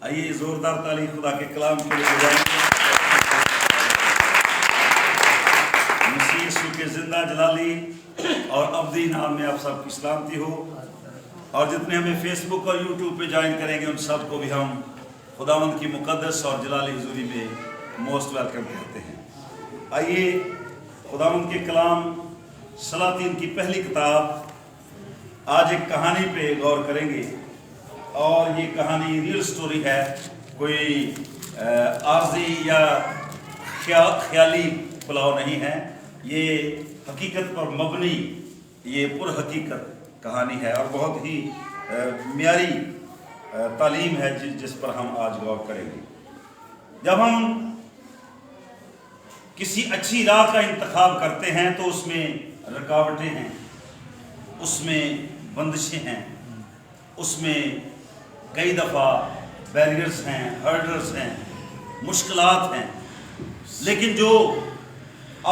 آئیے زوردار تعلیم خدا کے کلام کے لیے بجائیں گے۔ مسیح یسوع کے زندہ جلالی اور ابدی نام میں آپ سب کی سلامتی ہو، اور جتنے ہمیں فیس بک اور یوٹیوب پہ جوائن کریں گے ان سب کو بھی ہم خداوند کی مقدس اور جلالی حضوری میں موسٹ ویلکم کہتے ہیں۔ آئیے خداوند کے کلام سلاطین کی پہلی کتاب آج ایک کہانی پہ غور کریں گے، اور یہ کہانی ریئل سٹوری ہے، کوئی عارضی یا خیالی پلاؤ نہیں ہے، یہ حقیقت پر مبنی، یہ پر حقیقت کہانی ہے اور بہت ہی معیاری تعلیم ہے جس پر ہم آج غور کریں گے۔ جب ہم کسی اچھی راہ کا انتخاب کرتے ہیں تو اس میں رکاوٹیں ہیں، اس میں بندشیں ہیں، اس میں کئی دفعہ بیریئرز ہیں، ہرڈرز ہیں، مشکلات ہیں، لیکن جو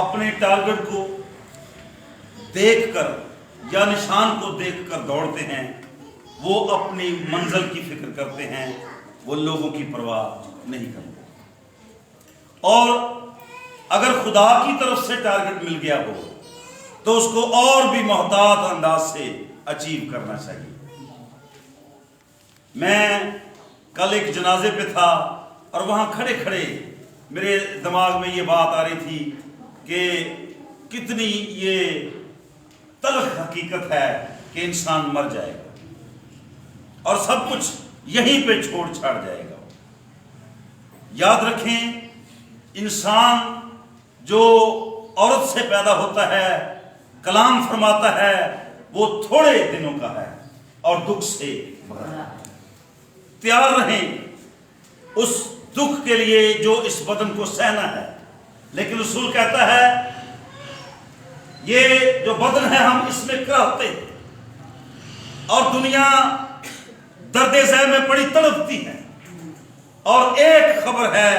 اپنے ٹارگٹ کو دیکھ کر یا نشان کو دیکھ کر دوڑتے ہیں وہ اپنی منزل کی فکر کرتے ہیں، وہ لوگوں کی پرواہ نہیں کرتے۔ اور اگر خدا کی طرف سے ٹارگٹ مل گیا ہو تو اس کو اور بھی محتاط انداز سے اچیو کرنا چاہیے۔ میں کل ایک جنازے پہ تھا اور وہاں کھڑے کھڑے میرے دماغ میں یہ بات آ رہی تھی کہ کتنی یہ تلخ حقیقت ہے کہ انسان مر جائے گا اور سب کچھ یہیں پہ چھوڑ چھاڑ جائے گا۔ یاد رکھیں، انسان جو عورت سے پیدا ہوتا ہے، کلام فرماتا ہے، وہ تھوڑے دنوں کا ہے اور دکھ سے بھرا ہے۔ تیار رہیں اس دکھ کے لیے جو اس بدن کو سہنا ہے، لیکن رسول کہتا ہے یہ جو بدن ہے ہم اس میں کراہتے ہیں اور دنیا درد ذہ میں بڑی تڑپتی ہے، اور ایک خبر ہے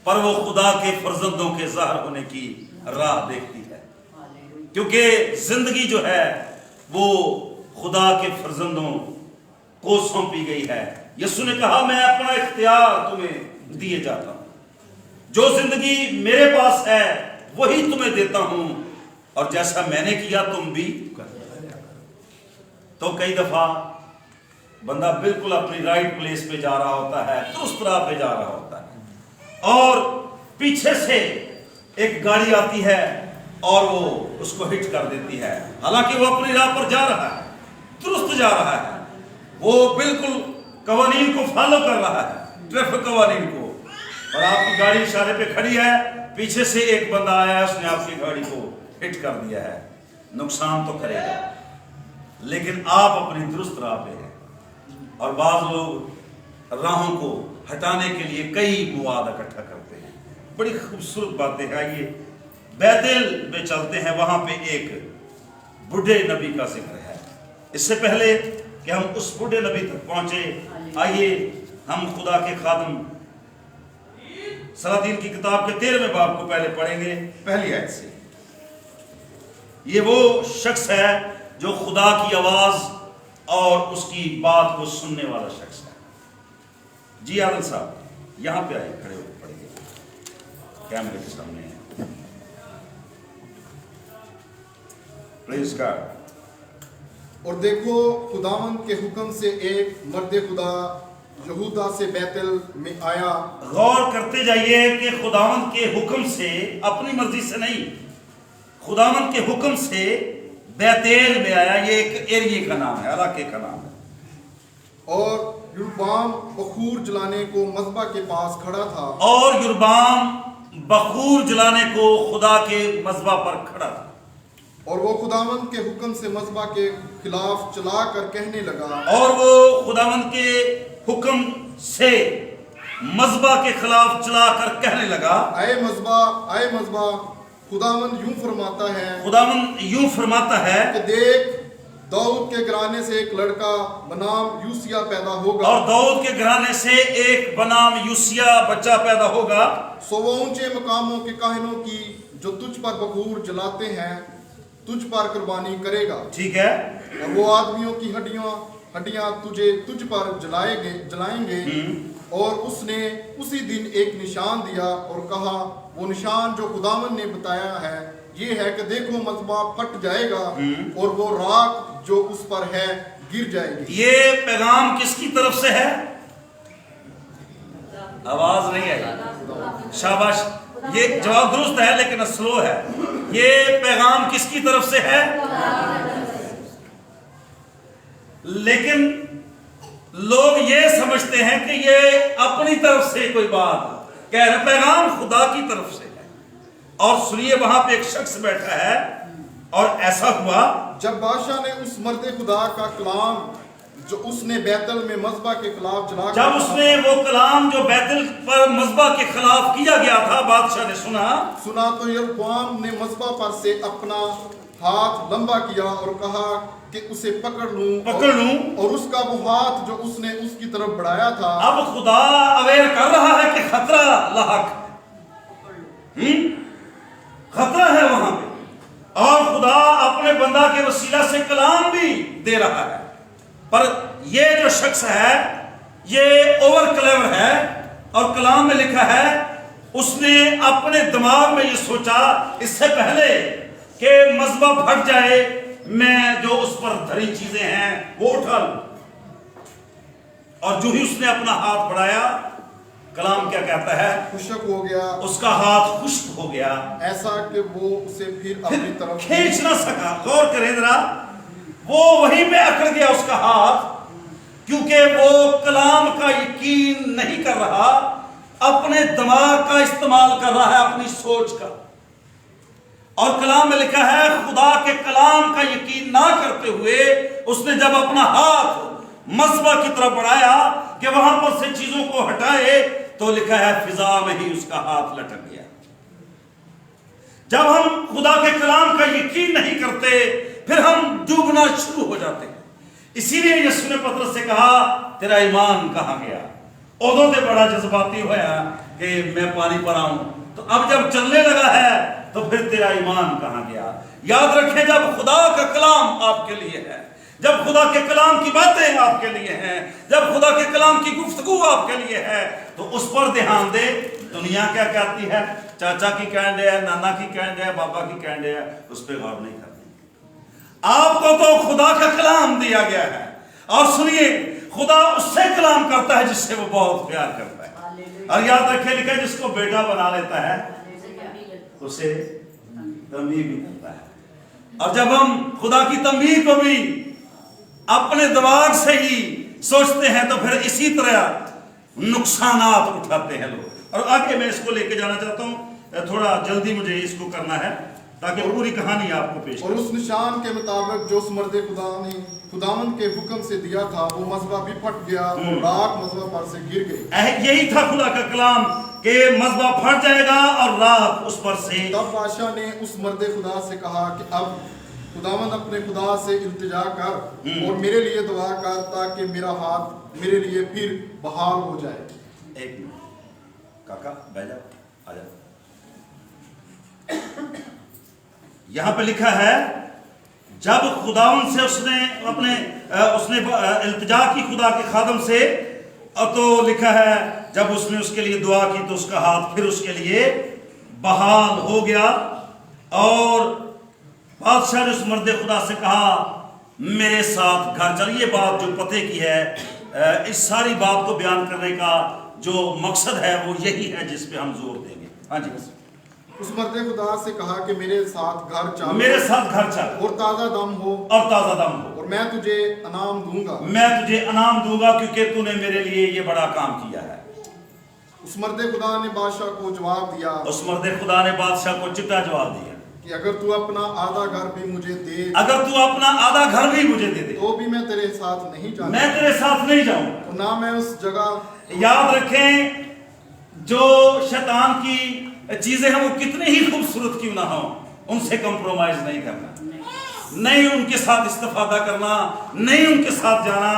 پر وہ خدا کے فرزندوں کے ظاہر ہونے کی راہ دیکھتی ہے، کیونکہ زندگی جو ہے وہ خدا کے فرزندوں کو سونپی گئی ہے۔ یسوع نے کہا میں اپنا اختیار تمہیں دیے جاتا ہوں، جو زندگی میرے پاس ہے وہی تمہیں دیتا ہوں، اور جیسا میں نے کیا تم بھی کرو۔ تو کئی دفعہ بندہ بالکل اپنی رائٹ پلیس پہ جا رہا ہوتا ہے، درست راہ پہ جا رہا ہوتا ہے، اور پیچھے سے ایک گاڑی آتی ہے اور وہ اس کو ہٹ کر دیتی ہے، حالانکہ وہ اپنی راہ پر جا رہا ہے، درست جا رہا ہے، وہ بالکل قوانین کو فالو کر رہا ہے، ٹریفک قوانین کو، اور آپ کی گاڑی اشارے پہ کھڑی ہے، پیچھے سے ایک بندہ آیا ہے، اس نے آپ کی گاڑی کو ہٹ کر دیا ہے، نقصان تو کرے گا، لیکن آپ اپنی درست راہ پہ ہیں۔ اور بعض لوگ راہوں کو ہٹانے کے لیے کئی مواد اکٹھا کرتے ہیں، بڑی خوبصورت باتیں ہیں۔ آئیے بیتل میں چلتے ہیں، وہاں پہ ایک بڈھے نبی کا ذکر ہے۔ اس سے پہلے کہ ہم اس بڈھے نبی تک پہنچے، آئیے ہم خدا کے خادم سلاطین کی کتاب کے 13ویں باب کو پہلے پڑھیں گے، پہلی آیت سے۔ یہ وہ شخص ہے جو خدا کی آواز اور اس کی بات کو سننے والا شخص ہے۔ جی عادل صاحب یہاں پہ آئے، کھڑے ہو کے پڑھیں گے، کیمرے کے سامنے ہیں۔ پریز گاڈ۔ اور دیکھو خداوند کے حکم سے ایک مرد خدا یہودا سے بیتل میں آیا۔ غور کرتے جائیے کہ خداوند کے حکم سے، اپنی مرضی سے نہیں، خداوند کے حکم سے بیتیل میں آیا۔ یہ ایک ایریے کا نام ہے، علاقے کا نام ہے۔ اور یربام بخور جلانے کو مذبح کے پاس کھڑا تھا، اور یربام بخور جلانے کو خدا کے مذبح پر کھڑا تھا، اور وہ خداوند کے حکم سے مذبح کے خلاف چلا کر کہنے لگا، اور وہ خداوند کے حکم سے مذبح کے خلاف چلا کر کہنے لگا، اے مذبح، خداوند یوں فرماتا ہے، خداوند یوں فرماتا ہے کہ دیکھ داؤد کے گھرانے سے ایک لڑکا بنام یوسیہ پیدا ہوگا، اور داؤد کے گھرانے سے ایک بنام یوسیہ بچہ پیدا ہوگا، سو وہ اونچے مقاموں کے کاہنوں کی جو تجھ پر بخور جلاتے ہیں تجھ پر قربانی کرے گا۔ ٹھیک ہے، اور وہ آدمیوں کی ہڈیاں تجھ پر جلائیں گے اور اس نے اسی دن ایک نشان دیا اور کہا وہ نشان جو خداوند نے بتایا ہے یہ ہے کہ دیکھو مذبح پھٹ جائے گا اور وہ راکھ جو اس پر ہے گر جائے گی. یہ پیغام کس کی طرف سے ہے؟ آواز نہیں آئی. شاباش. یہ جواب درست ہے لیکن سلو ہے. یہ پیغام کس کی طرف سے ہے؟ لیکن لوگ یہ سمجھتے ہیں کہ یہ اپنی طرف سے کوئی بات کہہ رہے. پیغام خدا کی طرف سے ہے. اور سنیے وہاں پہ ایک شخص بیٹھا ہے اور ایسا ہوا جب بادشاہ نے اس مرد خدا کا کلام جو اس نے بیتل میں مذبح کے خلاف جلا جب اس نے وہ کلام جو بیتل پر مذبح کے خلاف کیا گیا تھا بادشاہ نے سنا تو یربعام نے مذبح پر سے اپنا ہاتھ لمبا کیا اور کہا کہ اسے پکڑ لوں اور اس کا وہ ہاتھ جو اس نے اس کی طرف بڑھایا تھا. اب خدا اویئر کر رہا ہے کہ خطرہ لاحق خطرہ ہے وہاں پہ اور خدا اپنے بندہ کے وسیلہ سے کلام بھی دے رہا ہے. پر یہ جو شخص ہے یہ اوور کلیور ہے اور کلام میں لکھا ہے اس نے اپنے دماغ میں یہ سوچا اس سے پہلے کہ مذبح پھٹ جائے میں جو اس پر دھری چیزیں ہیں وہ اٹھا لوں. اور جو ہی اس نے اپنا ہاتھ بڑھایا کلام کیا کہتا ہے؟ خشک ہو گیا. اس کا ہاتھ خشک ہو گیا ایسا کہ وہ اسے پھر اپنی طرف کھینچ نہ سکا. غور کریں ذرا. وہ وہیں پہ اکڑ گیا اس کا ہاتھ کیونکہ وہ کلام کا یقین نہیں کر رہا اپنے دماغ کا استعمال کر رہا ہے اپنی سوچ کا. اور کلام میں لکھا ہے خدا کے کلام کا یقین نہ کرتے ہوئے اس نے جب اپنا ہاتھ مذبح کی طرف بڑھایا کہ وہاں پر سے چیزوں کو ہٹائے تو لکھا ہے فضا میں ہی اس کا ہاتھ لٹک گیا. جب ہم خدا کے کلام کا یقین نہیں کرتے پھر ہم ڈوبنا شروع ہو جاتے ہیں. اسی لیے یسوع نے پترس سے کہا تیرا ایمان کہاں گیا؟ ادوں سے بڑا جذباتی ہوا کہ میں پانی پر آؤں تو اب جب چلنے لگا ہے تو پھر تیرا ایمان کہاں گیا؟ یاد رکھیں جب خدا کا کلام آپ کے لیے ہے جب خدا کے کلام کی باتیں آپ کے لیے ہیں جب خدا کے کلام کی گفتگو آپ کے لیے ہے تو اس پر دھیان دے. دنیا کیا کہتی ہے چاچا کی کہنے ہے نانا کی کہنے ہے بابا کی کہنے ہے اس پہ غور نہیں کرتی. آپ کو تو خدا کا کلام دیا گیا ہے اور سنیے خدا اس سے کلام کرتا ہے جس سے وہ بہت پیار کرتا ہے. اور یاد رکھے لکھے جس کو بیٹا بنا لیتا ہے اسے تنبیہ بھی کرتا ہے. اور جب ہم خدا کی تنبیہ کو بھی اپنے دماغ سے ہی سوچتے ہیں تو پھر اسی طرح نقصانات اٹھاتے ہیں لوگ. اور آگے میں اس کو لے کے جانا چاہتا ہوں تھوڑا جلدی مجھے اس کو کرنا ہے تاکہ پوری کہانی آپ کو پیش اور اس نشان کے مطابق جو اس مرد خدا نے خداوند کے حکم سے دیا تھا وہ مذبح بھی پھٹ گیا اور راکھ مذبح پر سے گر گئی. یہی تھا خدا کا کلام کہ مذبح پھٹ جائے گا اور راکھ اس پر سے. تب بادشاہ نے اس مرد خدا سے کہا کہ اب خداوند اپنے خدا سے التجا کر اور میرے لیے دعا کر تاکہ میرا ہاتھ میرے لیے پھر بحال ہو جائے. ایک منٹ کاکا بیٹھ جاؤ آ جاؤ. یہاں پہ لکھا ہے جب خداوند سے اس نے التجا کی خدا کے خادم سے تو لکھا ہے جب اس نے اس کے لیے دعا کی تو اس کا ہاتھ پھر اس کے لیے بحال ہو گیا. اور بادشاہ نے اس مرد خدا سے کہا میرے ساتھ گھر چل. یہ بات جو پتے کی ہے اس ساری بات کو بیان کرنے کا جو مقصد ہے وہ یہی ہے جس پہ ہم زور دیں گے. ہاں جی. اس مرد خدا سے کہا کہ میرے ساتھ گھر چل میرے ساتھ گھر چل اور تازہ دم ہو اور میں تجھے انعام دوں گا کیونکہ تو نے میرے لیے یہ بڑا کام کیا ہے. اس مرد خدا نے بادشاہ کو جواب دیا اس مرد خدا نے بادشاہ کو چٹا جواب دیا کہ اگر تو اپنا آدھا گھر بھی مجھے دے تو بھی میں تیرے ساتھ نہیں جاؤں اور نہ میں اس جگہ. یاد رکھیں جو شیطان کی چیزیں ہیں وہ کتنے ہی خوبصورت کیوں نہ ہوں ان سے کمپرومائز نہیں کرنا, نہیں ان کے ساتھ استفادہ کرنا, نہیں ان کے ساتھ جانا.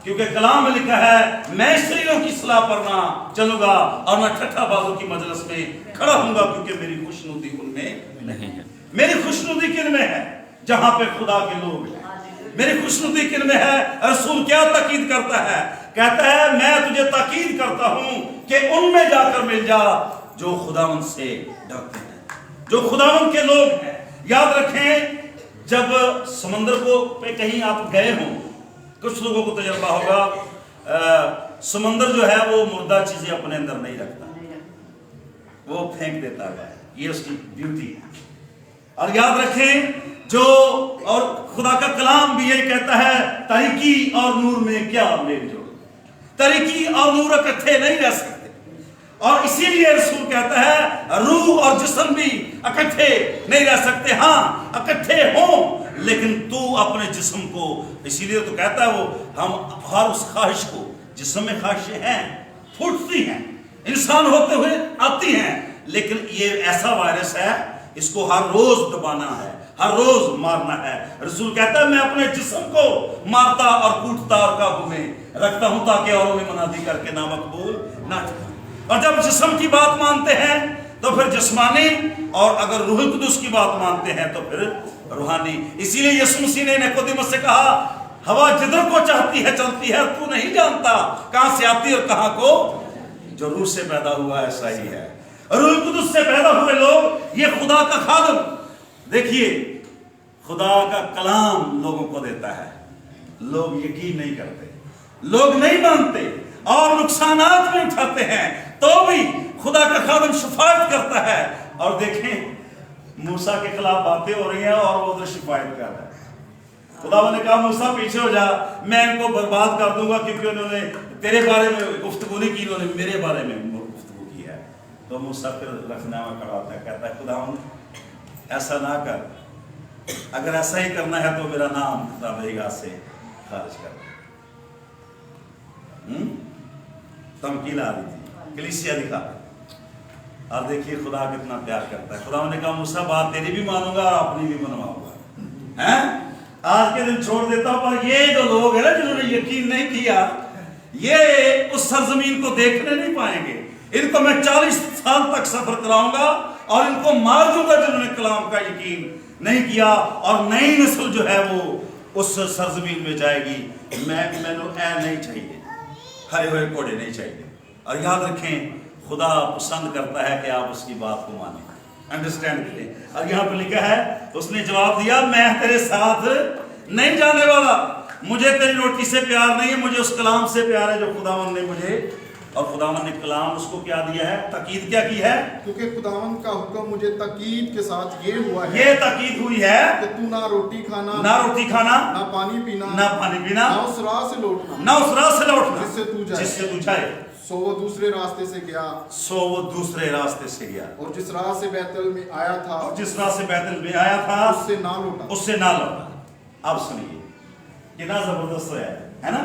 کیونکہ کلام میں لکھا ہے میں اسرائیلیوں کی صلاح پر نہ چلوں گا اور میں ٹھٹھا بازوں کی مجلس میں کھڑا ہوں گا کیونکہ میری خوشنودی ان میں نہیں ہے. میری خوشنودی کن میں ہے؟ جہاں پہ خدا کے لوگ ہیں. میری خوشنودی کن میں ہے؟ رسول کیا تاکید کرتا ہے؟ کہتا ہے میں تجھے تاکید کر کرتا ہوں کہ ان میں جا کر مل جا جو خداوند سے ڈرتے ہیں، جو خداوند کے لوگ ہیں۔ یاد رکھیں جب سمندر کو پہ کہیں آپ گئے ہوں، کچھ لوگوں کو تجربہ ہوگا، سمندر جو ہے وہ مردہ چیزیں اپنے اندر نہیں رکھتا، وہ پھینک دیتا ہے، یہ اس کی بیوٹی ہے۔ اور یاد رکھیں جو اور خدا کا کلام بھی یہی کہتا ہے، تاریکی اور نور میں کیا میل جوڑ، تاریکی اور نور اکٹھے نہیں رہ سکتے۔ اور اسی لیے رسول کہتا ہے روح اور جسم بھی اکٹھے نہیں رہ سکتے، ہاں اکٹھے ہوں لیکن تو اپنے جسم کو، اسی لیے تو کہتا ہے وہ ہم ہر اس خواہش کو، جسم میں خواہشیں ہیں، پھوٹتی ہیں، انسان ہوتے ہوئے آتی ہیں، لیکن یہ ایسا وائرس ہے، اس کو ہر روز دبانا ہے، ہر روز مارنا ہے۔ رسول کہتا ہے میں اپنے جسم کو مارتا اور کوٹتا اور قابو میں رکھتا ہوں تاکہ اوروں میں منادی کر کے نامقبول نہ ٹھہرے۔ اور جب جسم کی بات مانتے ہیں تو پھر جسمانی، اور اگر روح القدس کی بات مانتے ہیں تو پھر روحانی۔ اسی لیے یسوع مسیح نے نیقودیمس سے کہا ہوا جدھر کو چاہتی ہے چلتی ہے، تو نہیں جانتا کہاں سے آتی اور کہاں کو، جو روح سے پیدا ہوا ایسا ہی ہے۔ روح القدس سے پیدا ہوئے لوگ یہ خدا کا خادم، دیکھیے خدا کا کلام لوگوں کو دیتا ہے، لوگ یقین نہیں کرتے، لوگ نہیں مانتے اور نقصانات میں اٹھاتے ہیں، تو بھی خدا کا خادم شفاعت کرتا ہے۔ اور دیکھیں موسیٰ کے خلاف باتیں ہو رہی ہیں اور وہ ادھر شفاعت کر رہا ہے۔ خدا نے کہا موسیٰ پیچھے ہو جا، میں ان کو برباد کر دوں گا کیونکہ انہوں نے تیرے بارے میں گفتگو نہیں کی، انہوں نے میرے بارے میں گفتگو کی ہے۔ تو موسیٰ پھر رکھنا میں کھڑا ہوتا ہے، کہتا ہے خدا ایسا نہ کر، اگر ایسا ہی کرنا ہے تو میرا نام کتاب ہاتھ سے خارج کر۔ تمکین آ رہی تھی، کلیسیا دکھا، اور دیکھیے خدا کتنا پیار کرتا ہے۔ خدا نے کہا موسیٰ بات تیری بھی مانوں گا اور اپنی بھی منواؤں گا، آج کے دن چھوڑ دیتا ہوں، پر یہ جو لوگ ہیں نا جنہوں نے یقین نہیں کیا، یہ اس سرزمین کو دیکھنے نہیں پائیں گے۔ ان کو میں 40 سال تک سفر کراؤں گا اور ان کو مار دوں گا جنہوں نے کلام کا یقین نہیں کیا، اور نئی نسل جو ہے وہ اس سرزمین میں جائے گی۔ میں نے اے نہیں چاہیے، ہرے ہوئے کوڑے نہیں چاہیے۔ اور یاد رکھیں خدا پسند کرتا ہے کہ آپ اس کی بات کو مانیں، انڈرسٹینڈ کریں۔ اور یہاں پہ لکھا ہے اس نے جواب دیا میں تیرے ساتھ نہیں جانے والا، مجھے تیری روٹی سے پیار نہیں ہے، مجھے اس کلام سے پیار ہے جو خداوند نے مجھے، اور خداوند نے کلام اس کو کیا دیا ہے، تاکید کیا کی ہے، کیونکہ خداوند کا حکم مجھے تاکید کے ساتھ یہ ہوا ہے، یہ تاکید ہوئی ہے کہ تو نہ روٹی کھانا، نہ روٹی کھانا، نہ پانی پینا، نہ پانی پینا، نہ اس راہ سے لوٹنا، نہ اس راہ سے لوٹنا جس سے تو جائے۔ سو وہ دوسرے راستے سے گیا، اور جس راہ سے بیت ال میں آیا تھا، اس سے نہ لوٹا۔ اب سنیے کتنا زبردست ہے نا،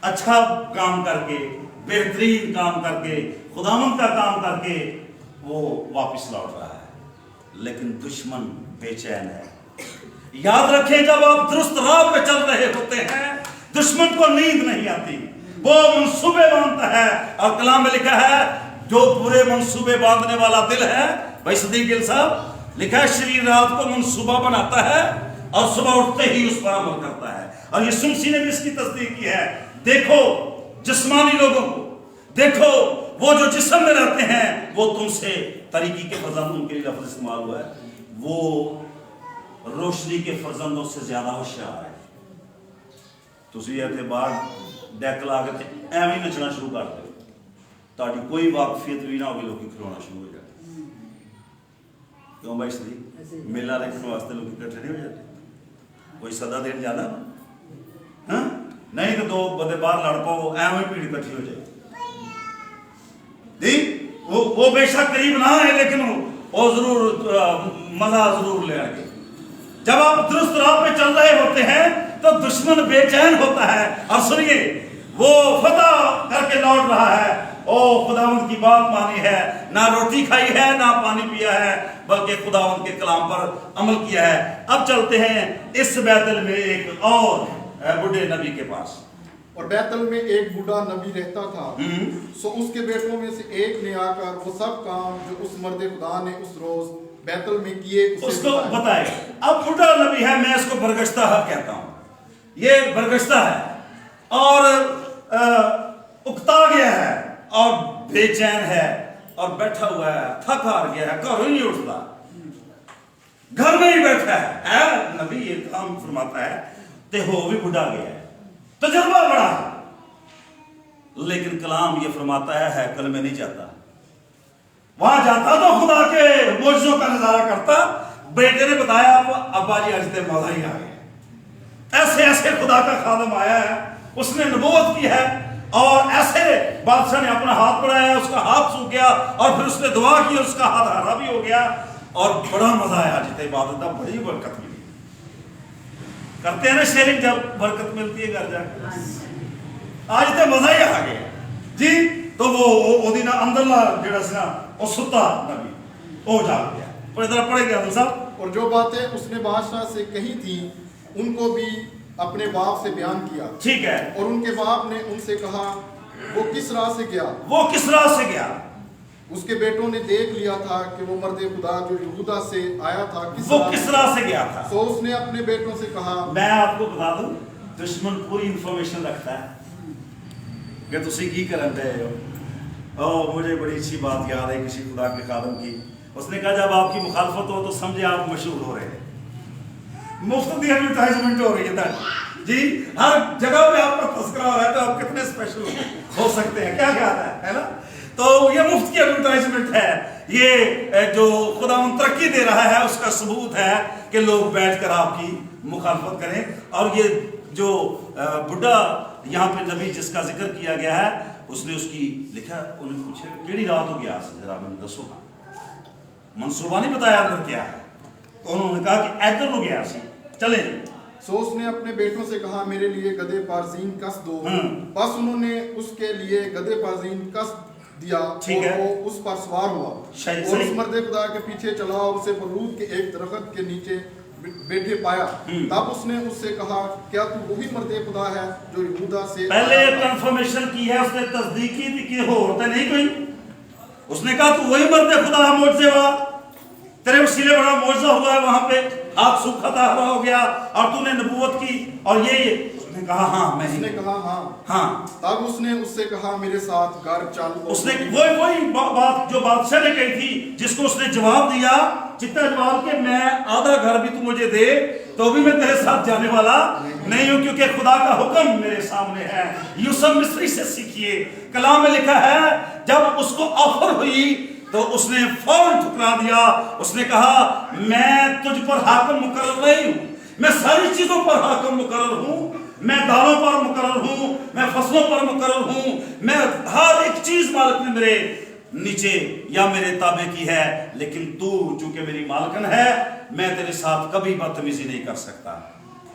اچھا کام کر کے، بہترین کام کر کے، خداوند کا کام کر کے وہ واپس لوٹ رہا ہے، لیکن دشمن بے چین ہے۔ یاد رکھیں جب آپ درست راہ پہ چل رہے ہوتے ہیں دشمن کو نیند نہیں آتی، وہ منصوبے باندھتا ہے، اور کلام میں لکھا ہے جو برے منصوبے باندھنے والا دل ہے، بھائی صدیق گل صاحب لکھا ہے شریر رات کو منصوبہ بناتا ہے اور صبح اٹھتے ہی اس پر عمل کرتا ہے۔ اور یسوع مسیح نے بھی اس کی تصدیق کی ہے۔ دیکھو جسمانی لوگوں کو، دیکھو وہ جو جسم میں رہتے ہیں، وہ تم سے طریقی کے فرزندوں کے لیے لفظ استعمال ہوا ہے، وہ روشنی کے فرزندوں سے زیادہ ہوشیار ہے۔ تسی اعتبار ڈیک لا کے ایویں ہی نچنا شروع کر دو، تاکہ کوئی واقفیت بھی نہ ہوگی، لوگ کھلونا شروع ہو جائے۔ کیوں بھائی صحیح میلہ دیکھنے واسطے لوگ اکٹھے نہیں ہو جاتے؟ کوئی صدا دین جانا نہیں تو دو بندے باہر لڑ پاؤ، ایویں بھیڑ اکٹھی ہو جائے۔ وہ بے شک قریب نہ ہے لیکن وہ ضرور مزہ ضرور لے آئے گے۔ جب آپ درست راہ پہ چل رہے ہوتے ہیں تو دشمن بے چین ہوتا ہے، اور سنیے وہ فتح کر کے لوٹ رہا ہے، او خداوند کی بات مانی ہے، نہ روٹی کھائی ہے نہ پانی پیا ہے، بلکہ خداوند کے کلام پر عمل کیا ہے۔ اب چلتے ہیں اس بیت ال میں ایک اور بڑھے نبی کے پاس، اور بیت ال میں ایک بوڑھا نبی رہتا تھا، سو اس کے بیٹوں میں سے ایک نے آ کر وہ سب کام جو اس مرد خدا نے اس روز بیت ال میں کیے اس کو بتائے۔ اب بوڑھا نبی ہے، میں اس کو برگشتہ کہتا ہوں، یہ برگشتہ ہے اور اکتا گیا ہے، اور بے چین ہے اور بیٹھا ہوا ہے, تھک ہار گیا ہے, گھر ہی نہیں اٹھتا, گھر میں ہی بیٹھا ہے. نبی یہ کام فرماتا ہے تے ہو بھی بڑھا گیا ہے, تجربہ بڑا ہے, لیکن کلام یہ فرماتا ہے ہیکل میں نہیں جاتا. وہاں جاتا تو خدا کے معجزوں کا نظارہ کرتا. بیٹے نے بتایا ابا جی آج تے مزہ ہی آ گیا, ایسے ایسے خدا کا خادم آیا ہے, اس نے نبوت کی ہے, اور ایسے بادشاہ نے اپنا ہاتھ بڑھایا, اس کا ہاتھ سوکھ گیا, اور پھر اس نے دعا کی, اس کا ہاتھ ہرا بھی ہو گیا, اور بڑا مزہ آیا. آج تے عبادت کا بڑی برکت ملی. کرتے ہیں نا شیئرنگ جب برکت ملتی ہے گھر جا کے, آج تے مزہ ہی آ گیا جی. تو وہ اندرلا جڑا سی نا وہ ستا نبی وہ جاگ گیا. اور ادھر پڑھے گیا ہم صاحب. اور جو باتیں اس نے بادشاہ سے کہی تھیں ان کو بھی اپنے باپ سے بیان کیا. ٹھیک ہے. اور ان کے باپ نے ان سے کہا وہ کس راہ سے گیا. وہ کس راہ سے گیا. اس کے بیٹوں نے دیکھ لیا تھا کہ وہ مرد خدا جو یہودا سے آیا تھا وہ کس راہ سے گیا تھا. تو اس نے اپنے بیٹوں سے کہا. میں آپ کو بتا دوں دشمن پوری انفارمیشن رکھتا ہے کہ تسی کی کرن دے ہو. مجھے بڑی اچھی بات یاد ہے کسی خدا کے خادم کی. اس نے کہا جب آپ کی مخالفت ہو تو سمجھے آپ مشہور ہو رہے ہیں, مفت کی ایڈورٹائزمنٹ ہو رہی ہے جی, ہر جگہ پہ آپ کا تذکرہ ہو رہا ہے, تو آپ کتنے اسپیشل ہو سکتے ہیں. کیا خیال ہے نا. تو یہ مفت کی ایڈورٹائزمنٹ ہے. یہ جو خدا ترقی دے رہا ہے اس کا ثبوت ہے کہ لوگ بیٹھ کر آپ کی مخالفت کریں. اور یہ جو بڈھا یہاں پہ نبی جس کا ذکر کیا گیا ہے, اس نے اس کی لکھا, انہوں نے پوچھا کیڑی رات ہو گیا ذرا میں دسو. منصوبہ نہیں بتایا اندر کیا ہے, تو انہوں نے کہا کہ ادھر ہو گیا سی, چلیں. سو اس نے اپنے بیٹوں سے کہا میرے لیے گدھے پارزین کس دو. بس انہوں نے اس کے لیے گدھے پارزین کس دیا اور وہ اس پر سوار ہوا اور اس مرد خدا کے پیچھے چلا اور اسے برود کے ایک درخت کے نیچے بیٹھے پایا. تب اس نے اس سے کہا کیا تو وہی مرد خدا ہے جو یہودا سے. پہلے کنفرمیشن کی ہے, اس نے تصدیق کی تھی کہ ہو ہوتا نہیں کوئی. اس نے کہا تو وہی مرد خدا ہے معجزے والا, تیرے وسیلے بڑا معجزہ ہوا ہے وہاں پہ, ہاتھ سوکھا تھا ہوا ہو گیا, اور تو نے نبوت کی, اور یہ اس نے کہا ہاں میں. اس نے کہا ہاں. تب اس نے اس سے کہا میرے ساتھ گھر چل. اس نے وہی بات جو بادشاہ نے کہی تھی, جس کو اس نے جواب دیا, جتنا جواب کہ میں آدھا گھر بھی تو مجھے دے تو بھی میں تیرے ساتھ جانے والا نہیں ہوں, کیونکہ خدا کا حکم میرے سامنے ہے. یوسف مصری سے سیکھیے, کلام میں لکھا ہے جب اس کو آفر ہوئی تو اس نے فوراً ٹھکرا دیا. اس نے کہا میں تجھ پر حاکم مقرر نہیں ہوں, میں ساری چیزوں پر حاکم مقرر ہوں, میں داروں پر مقرر ہوں, میں فصلوں پر مقرر ہوں, میں ہر ایک چیز مالک نے میرے نیچے یا میرے تابع کی ہے, لیکن تو چونکہ میری مالکن ہے میں تیرے ساتھ کبھی بدتمیزی نہیں کر سکتا.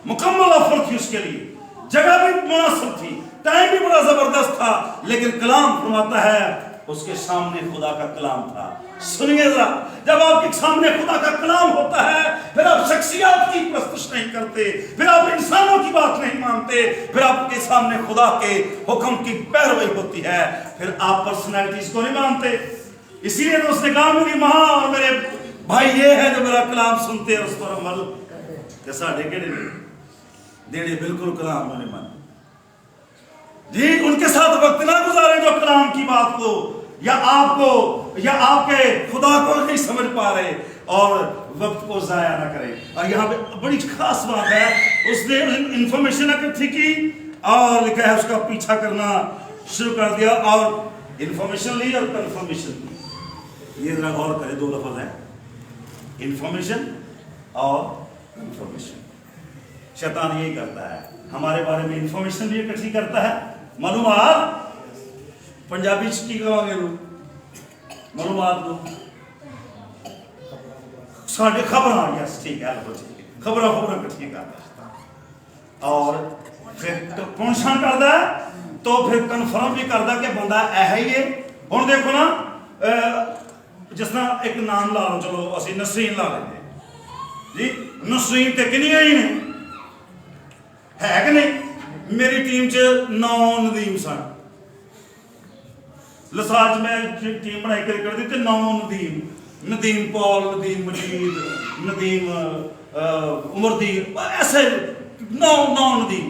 مکمل آفر تھی اس کے لیے, جگہ بھی مناسب تھی, ٹائم بھی بڑا زبردست تھا, لیکن کلام فرماتا ہے اس کے سامنے خدا کا کلام تھا. سنیے ذرا, جب آپ کے سامنے خدا کا کلام ہوتا ہے پھر آپ شخصیات کی پرستش نہیں کرتے, پھر آپ انسانوں کی بات نہیں مانتے, پھر آپ کے سامنے خدا کے حکم کی پیروی ہوتی ہے, پھر آپ پرسنالٹیز کو نہیں مانتے. اسی لیے تو اس نے کہا میری ماں اور میرے بھائی یہ ہے جو میرا کلام سنتے ہیں اس پر عمل ساڈے کہڑے دیڑے بالکل کلام نہیں مانتے جی. ان کے ساتھ وقت نہ گزارے جو کلام کی بات کو یا آپ کو یا آپ کے خدا کو نہیں سمجھ پا رہے, اور وقت کو ضائع نہ کرے. اور یہاں پہ بڑی خاص بات ہے, اس نے انفارمیشن اکٹھی کی اور لکھا ہے اس کا پیچھا کرنا شروع کر دیا, اور انفارمیشن لی اور کنفرمیشن لی. یہ ذرا غور کرے, دو لفظ ہیں انفارمیشن اور کنفرمیشن. شیطان یہی کرتا ہے, ہمارے بارے میں انفارمیشن بھی اکٹھی کرتا ہے, معلومات پنجابی کی کہو گے معلومات لو ساڑھے خبر آ گیا, ٹھیک ہے خبر اکٹھی کرتا ہے, اور پھر کنفرم کرتا ہے, تو پھر کنفرم بھی کرتا کہ بندہ ہے ہی ہے. ہوں دیکھو نا, جس طرح ایک نام لا لو, چلو اسی نسرین لا لیں جی, نسرین تے کنیاں ہی نے ہے کہ نہیں. میری ٹیم چ 9 ندیم سن, لساج میں ٹیم بنائی کرکٹ دی تے 9 ندیم, ندیم پال, ندیم مجید, ندیم عمردین, ایسے 9 ندیم.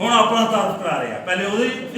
ਹੁਣ ਆਪਣਾ ਤਾਰਫ ਕਰਾ ਰਿਹਾ, ਪਹਿਲੇ ਉਹਦੀ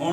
ਹੁਣ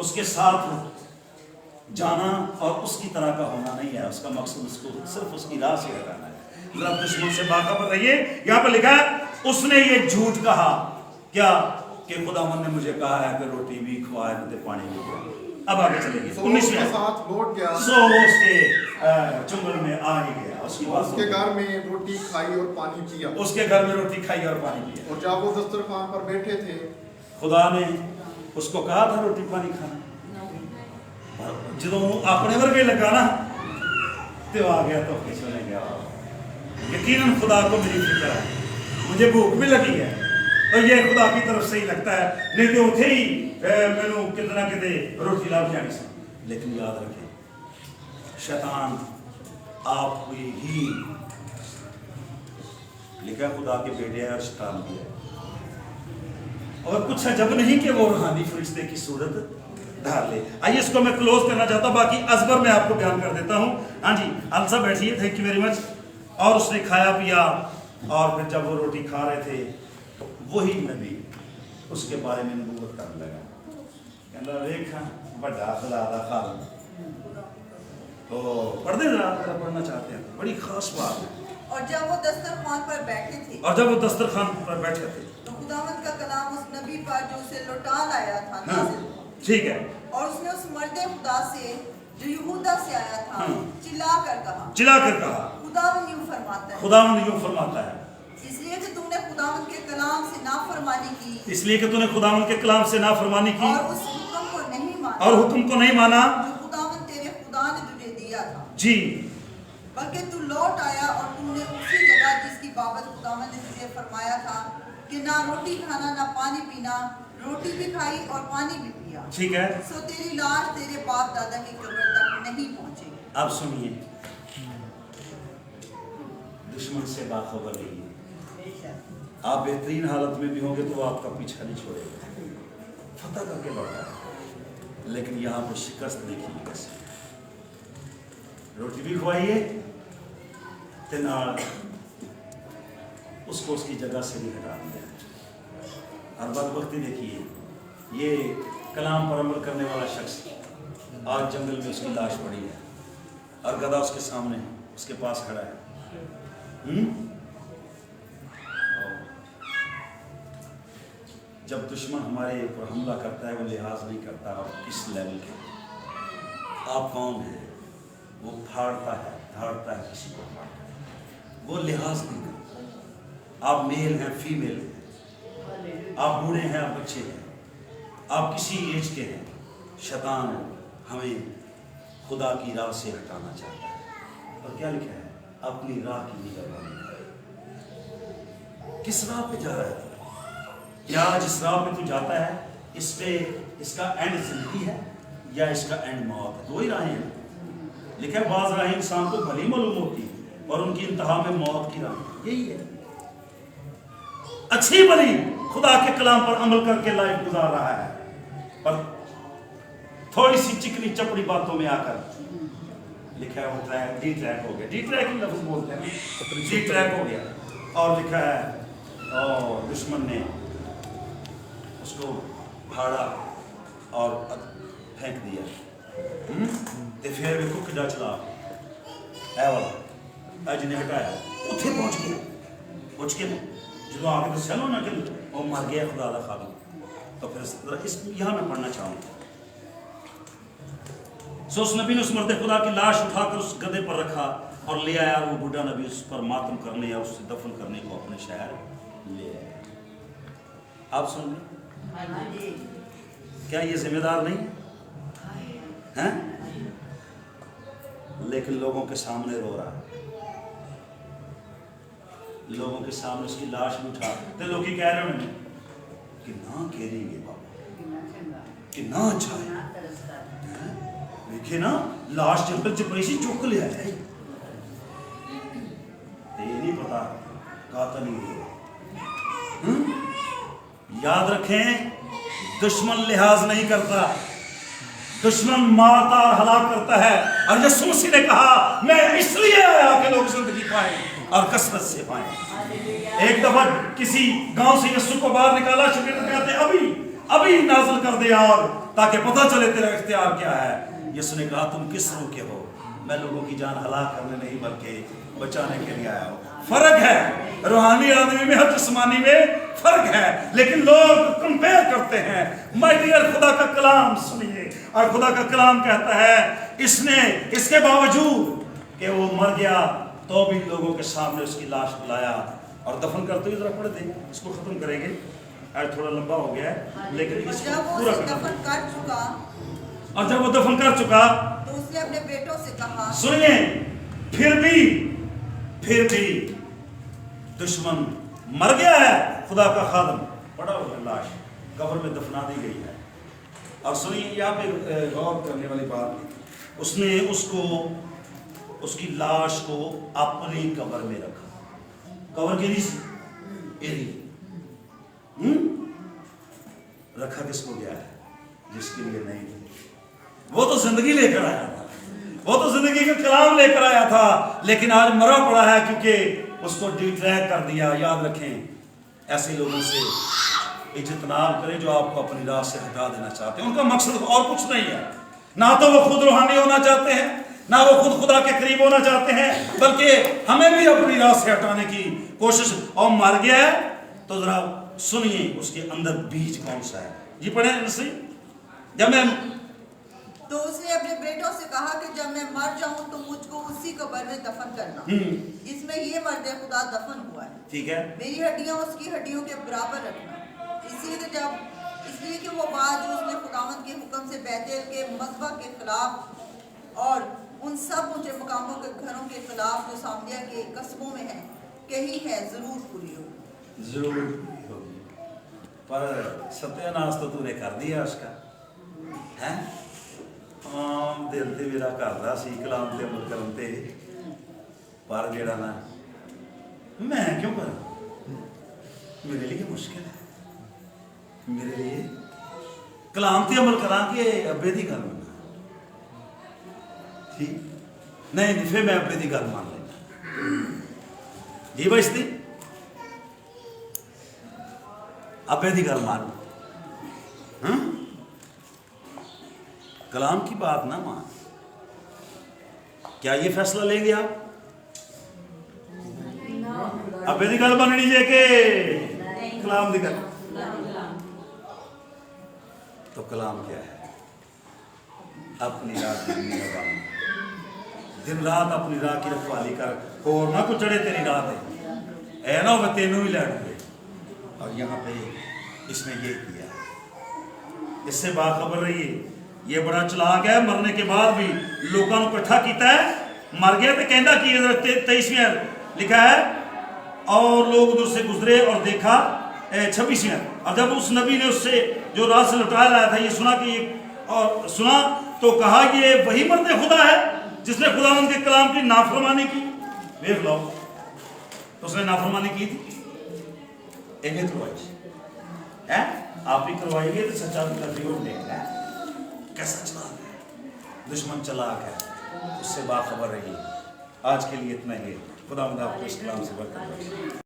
اس کے ساتھ جانا اور اس کی طرح کا ہونا نہیں ہے. اس کا مقصد اس کو صرف اس کی راہ سے ہٹانا ہے. ذرا دشمن سے باخبر رہیے. یہاں پہ لکھا ہے اس نے یہ جھوٹ کہا کیا کہ خداوند نے مجھے کہا ہے کہ روٹی بھی کھوائے نہ پانی بھی پلائے. اب آگے چلے گئے. 19 کے ساتھ لوٹ گیا. سو وہ اس کے چنگل میں آ ہی گیا. اس کے گھر میں روٹی کھائی اور پانی پیا. اس کے گھر میں روٹی کھائی اور پانی پیا. اور جب وہ دسترخوان پر بیٹھے تھے خدا نے اس کو کہا تھا روٹی پانی کھانا. جدوں اپنے ورگے لگا نا تو آ گیا تو چلے گیا. یقیناً خدا کو میری فکر ہے. مجھے بھوک بھی لگی ہے اور یہ خدا کی طرف سے ہی لگتا ہے. نہیں تو اتھے ہی مینوں کتنا کتے روٹی لا جانی سی. لیکن یاد رکھیں شیطان آپ ہی لکھا خدا کے بیٹے ہے اور شیطان بھی ہے. اور کچھ عجب نہیں کہ وہ روحانی فرشتے کی صورت دھار لے. آئیے اس کو میں کلوز کرنا چاہتا ہوں. باقی ازبر میں آپ کو بیان کر دیتا ہوں. ہاں جی السا بیٹھیے. Thank you very much. اور اس نے کھایا پیا اور پھر جب وہ روٹی کھا رہے تھے وہی نبی اس کے بارے میں نبوت کرنے لگا. کہنا دیکھا بڑا خدا دا خالق. تو پڑھ دیں ذرا اگر پڑھنا چاہتے ہیں. بڑی خاص بات ہے. اور جب وہ دسترخوان پر بیٹھے تھے اور جب وہ دسترخوان پر بیٹھے تھے تو خداوند کا کلام اس نبی پر جو اسے لوٹا لایا تھا ہاں نازل ہوا. ٹھیک ہے. اور اس نے اس مرد خدا سے جو یہودا سے آیا تھا چلا کر کہا خداوند یوں فرماتا ہے. خداوند یوں فرماتا ہے اس لیے کہ تم نے خداوند کے کلام سے نافرمانی کی. اس لیے کہ تم نے خداوند کے کلام سے نافرمانی کی اور اس حکم کو نہیں مانا اور حکم کو نہیں مانا جو خداوند تیرے خدا نے تجھے دیا تھا. جی. بلکہ تو لوٹ آیا اور تم نے اسی جگہ جس کی بابت خداوند نے تجھے فرمایا تھا کہ نہ روٹی کھانا نہ پانی پینا, روٹی بھی کھائی اور پانی بھی پیا. ٹھیک ہے. سو تیری لاش تیرے باپ دادا کی قبر تک نہیں پہنچے. اب سنیے دشمن سے باخبر رہیے. آپ بہترین حالت میں بھی ہوں گے تو آپ کا پیچھا نہیں چھوڑے گا. فتح کر کے لوٹا ہے. لیکن یہاں پر شکست دیکھیے کیسے. روٹی بھی کھوائیے تنار اس کو اس کی جگہ سے بھی ہٹا دیا. اور بدبختی دیکھیے یہ کلام پر عمل کرنے والا شخص آج جنگل میں اس کی لاش پڑی ہے اور گدھا اس کے سامنے اس کے پاس کھڑا ہے. جب دشمن ہمارے اوپر حملہ کرتا ہے وہ لحاظ نہیں کرتا اور کس لیول کے آپ کون ہیں. وہ پھاڑتا ہے دھاڑتا ہے کسی کو پھاڑتا ہے. وہ لحاظ نہیں کرتا. آپ میل ہیں فیمیل ہیں, آپ بوڑھے ہیں آپ بچے ہیں, آپ کسی ایج کے ہیں. شیطان ہمیں خدا کی راہ سے ہٹانا چاہتا ہے. اور کیا لکھا ہے اپنی راہ کی نگہبانی. کس راہ پہ جا رہا ہے؟ کیا جس راہ پہ تو جاتا ہے اس پہ اس کا اینڈ زندگی ہے یا اس کا اینڈ موت ہے؟ دو ہی راہیں ہیں. لکھا ہے بعض راہیں انسان کو بھلی معلوم ہوتی ہے اور ان کی انتہا میں موت کی راہ. یہی ہے اچھی بھلی خدا کے کلام پر عمل کر کے لائف گزار رہا ہے, پر تھوڑی سی چکنی چپڑی باتوں میں آ کر لکھا ہے وہ ٹریک ڈی ٹریک ہو گیا. ڈی ٹریک لفظ بولتے ہیں ڈی ٹریک ہو گیا. اور لکھا ہے اور دشمن نے اس کو پھاڑا اور پھینک دیا. تے پھر بھی کک ڈا چلا اے والا اج نے ہٹایا اتنے پہنچ کے جب آ کے دسیا نا کہ وہ مر گیا خدا دا خالق. تو پھر اس یہاں میں پڑھنا چاہوں گا. سو اس نبی نے اس مرد خدا کی لاش اٹھا کر اس گدھے پر رکھا اور لے آیا. وہ بوڑھا نبی اس پر ماتم کرنے یا اس سے دفن کرنے کو اپنے شہر لے آیا. آپ سن لیں کیا یہ ذمہ دار نہیں ہے؟ لیکن لوگوں کے سامنے رو رہا ہے. لوگوں کے سامنے اس کی لاش بھی اٹھا تو لوگ کہہ رہے ہیں کہ نہ کہہ گے بابا کہ نہ اچھا ہے. دیکھے نا لاش جنگل چ پئی سی چک لیا ہے. یہ نہیں پتا قاتل نہیں. یاد رکھیں دشمن لحاظ نہیں کرتا. دشمن مارتا اور ہلاک کرتا ہے. اور یسوع مسیح نے کہا میں اس لیے آیا کہ لوگ زندگی پائیں اور کثرت سے پائیں. ایک دفعہ کسی گاؤں سے یسوع کو باہر نکالا. شاگرد کہتے ابھی ابھی نازل کر دے آگ تاکہ پتہ چلے تیرا اختیار کیا ہے۔ یسوع نے کہا تم کس روح کے ہو؟ میں لوگوں کی جان ہلاک کرنے نہیں بلکہ بچانے کے لیے آیا ہوں۔ فرق ہے روحانی آدمی میں اور جسمانی میں فرق ہے، لیکن لوگ کمپیئر کرتے ہیں۔ مائی ڈیئر، خدا کا کلام سنیے، اور خدا کا کلام کہتا ہے اس کے باوجود کہ وہ مر گیا تو بھی لوگوں کے سامنے اس کی لاش بلایا اور دفن کرتے ہوئے، ذرا پڑھ دیں، اس کو ختم کریں گے، آج تھوڑا لمبا ہو گیا ہے لیکن اس کو جب وہ پورا اسے کرنا۔ دفن کر چکا اور جب وہ دفن کر چکا تو اس نے اپنے بیٹوں سے کہا، سنیے، پھر بھی دشمن مر گیا ہے، خدا کا خادم پڑا ہوا ہے، لاش قبر میں دفنا دی گئی ہے۔ اور سنیے، یہاں پہ غور کرنے والی بات، اس نے اس کی لاش کو اپنی قبر میں رکھا۔ قبر کی رکھا کس کو گیا ہے؟ جس کے لیے نہیں تھی۔ وہ تو زندگی لے کر آیا تھا، وہ تو زندگی کا کلام لے کر آیا تھا، لیکن آج مرا پڑا ہے کیونکہ اس کو ڈیٹریک کر دیا۔ یاد رکھیں، ایسے لوگوں سے اجتناب کریں جو آپ کو اپنی راہ سے ہٹا دینا چاہتے ہیں۔ ان کا مقصد اور کچھ نہیں ہے، نہ تو وہ خود روحانی ہونا چاہتے ہیں، نہ وہ خود خدا کے قریب ہونا چاہتے ہیں، بلکہ ہمیں بھی اپنی راہ سے ہٹانے کی کوشش۔ اور مر گیا ہے تو ذرا سنیے اس کے اندر بیج کون سا ہے۔ جی پڑھیں نسی۔ تو اس نے اپنے بیٹوں سے کہا کہ جب میں مر جاؤں تو مجھ کو اسی قبر میں دفن کرنا، جس میں یہ مرد خدا دفن ہوا ہے، ٹھیک ہے، میری ہڈیاں اس کی ہڈیوں کے برابر رکھنا۔ اس لیے کہ وہ بات جو اس نے خداوند کے حکم سے بیت ایل کے مذبح کے خلاف اور ان سب اونچے مقاموں کے گھروں کے خلاف جو سامریہ کے قصبوں میں ہے کہیں ہے، ضرور پوری ہوگی۔ ضرور ہوگی، پر ستیہ ناس تو نے کر دیا اس کا ہے۔ عام دل تے میرا کردا سی کلام تے عمل کرن تے، پر جیڑا نا میں کیوں کروں؟ میرے لیے مشکل ہے، میرے لیے کلام تے عمل کراں کہ ابے دی گل منا؟ ٹھیک نہیں، پھر میں ابے دی گل مان لینا۔ جی بچتی ابے دی گل مان، کلام کی بات نہ مان۔ کیا یہ فیصلہ لیں گے آپ؟ ابے دی گل بننی ہے کہ کلام دی گل؟ تو کلام کیا ہے؟ اپنی رات دن رات اپنی راہ کی رکھوالی کر، اور نہ کو چڑھے تیری راہ دے، اے نہ ہو تینوں ہی لڑ گئے۔ اور یہاں پہ اس نے یہ کیا، اس سے باخبر رہیے، یہ بڑا چلاک ہے، مرنے کے بعد بھی لوگوں کو اکٹھا کیتا ہے۔ مر گیا تو کہندا کی 23ویں لکھا ہے، اور لوگ ادھر سے گزرے اور دیکھا 26ویں، اور جب اس نبی نے اس سے جو راہ سے لٹایا لایا تھا یہ سنا کہ اور سنا تو کہا یہ وہی مرد خدا ہے جس نے خداوند کے کلام کی نافرمانی کی۔ دیکھ لو، اس نے نافرمانی کی تھی، انہیں کروائی ہے، آپ بھی کروائی گے تو سچا تقریباً دیکھ رہا ہے کیسا چلاک ہے، دشمن چلاک ہے، اس سے باخبر رہی۔ آج کے لیے اتنا ہی، خداوند آپ کو اس کلام سے برکت بخشے۔